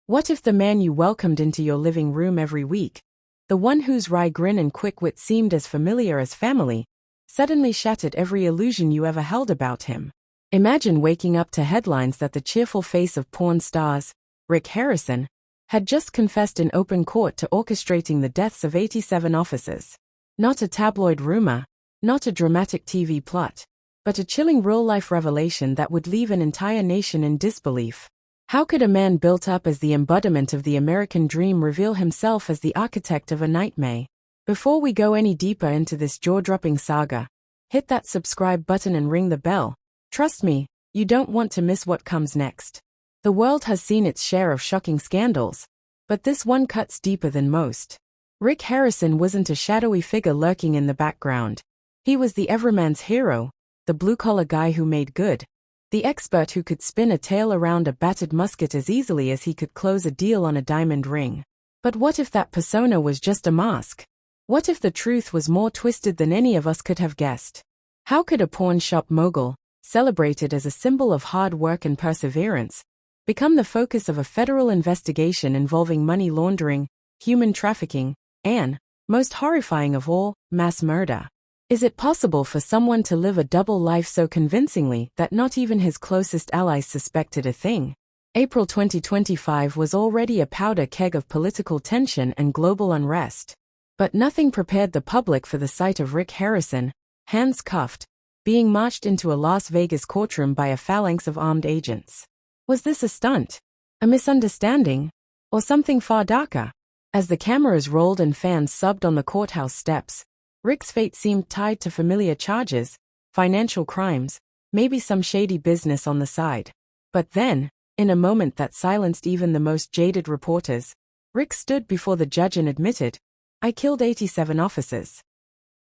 What if the man you welcomed into your living room every week, the one whose wry grin and quick wit seemed as familiar as family, suddenly shattered every illusion you ever held about him? Imagine waking up to headlines that the cheerful face of porn stars, Rick Harrison, had just confessed in open court to orchestrating the deaths of 87 officers. Not a tabloid rumor, not a dramatic TV plot, but a chilling real-life revelation that would leave an entire nation in disbelief. How could a man built up as the embodiment of the American dream reveal himself as the architect of a nightmare? Before we go any deeper into this jaw-dropping saga, hit that subscribe button and ring the bell. Trust me, you don't want to miss what comes next. The world has seen its share of shocking scandals, but this one cuts deeper than most. Rick Harrison wasn't a shadowy figure lurking in the background. He was the everyman's hero, the blue-collar guy who made good, the expert who could spin a tale around a battered musket as easily as he could close a deal on a diamond ring. But what if that persona was just a mask? What if the truth was more twisted than any of us could have guessed? How could a pawn shop mogul, celebrated as a symbol of hard work and perseverance, become the focus of a federal investigation involving money laundering, human trafficking, and, most horrifying of all, mass murder? Is it possible for someone to live a double life so convincingly that not even his closest allies suspected a thing? April 2025 was already a powder keg of political tension and global unrest. But nothing prepared the public for the sight of Rick Harrison, hands cuffed, being marched into a Las Vegas courtroom by a phalanx of armed agents. Was this a stunt? A misunderstanding? Or something far darker? As the cameras rolled and fans subbed on the courthouse steps, Rick's fate seemed tied to familiar charges, financial crimes, maybe some shady business on the side. But then, in a moment that silenced even the most jaded reporters, Rick stood before the judge and admitted, "I killed 87 officers."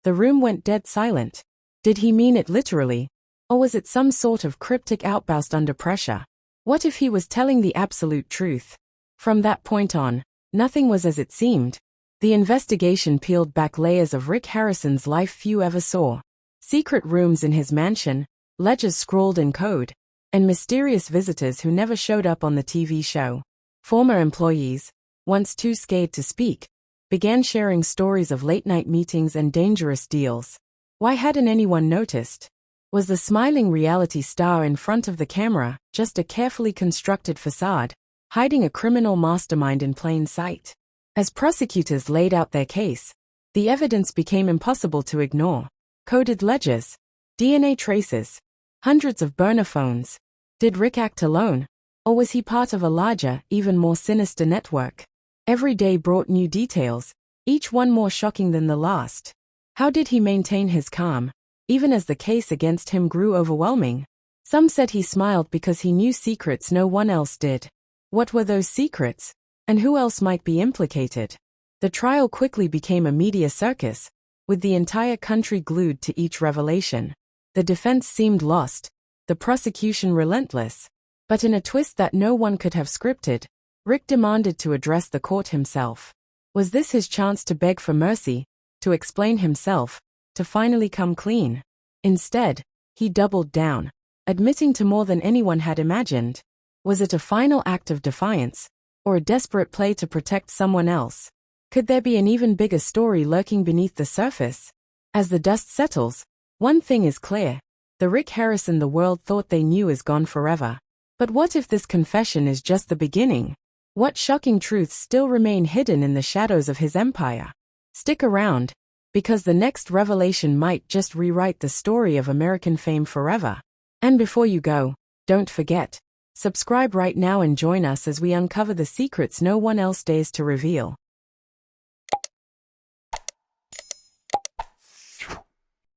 The room went dead silent. Did he mean it literally? Or was it some sort of cryptic outburst under pressure? What if he was telling the absolute truth? From that point on, nothing was as it seemed. The investigation peeled back layers of Rick Harrison's life few ever saw. Secret rooms in his mansion, ledgers scrawled in code, and mysterious visitors who never showed up on the TV show. Former employees, once too scared to speak, began sharing stories of late-night meetings and dangerous deals. Why hadn't anyone noticed? Was the smiling reality star in front of the camera just a carefully constructed facade, hiding a criminal mastermind in plain sight? As prosecutors laid out their case, the evidence became impossible to ignore. Coded ledgers, DNA traces, hundreds of burner phones. Did Rick act alone? Or was he part of a larger, even more sinister network? Every day brought new details, each one more shocking than the last. How did he maintain his calm, even as the case against him grew overwhelming? Some said he smiled because he knew secrets no one else did. What were those secrets? And who else might be implicated? The trial quickly became a media circus, with the entire country glued to each revelation. The defense seemed lost, the prosecution relentless. But in a twist that no one could have scripted, Rick demanded to address the court himself. Was this his chance to beg for mercy, to explain himself, to finally come clean? Instead, he doubled down, admitting to more than anyone had imagined. Was it a final act of defiance, or a desperate play to protect someone else? Could there be an even bigger story lurking beneath the surface? As the dust settles, one thing is clear: the Rick Harrison the world thought they knew is gone forever. But what if this confession is just the beginning? What shocking truths still remain hidden in the shadows of his empire? Stick around, because the next revelation might just rewrite the story of American fame forever. And before you go, don't forget, subscribe right now and join us as we uncover the secrets no one else dares to reveal.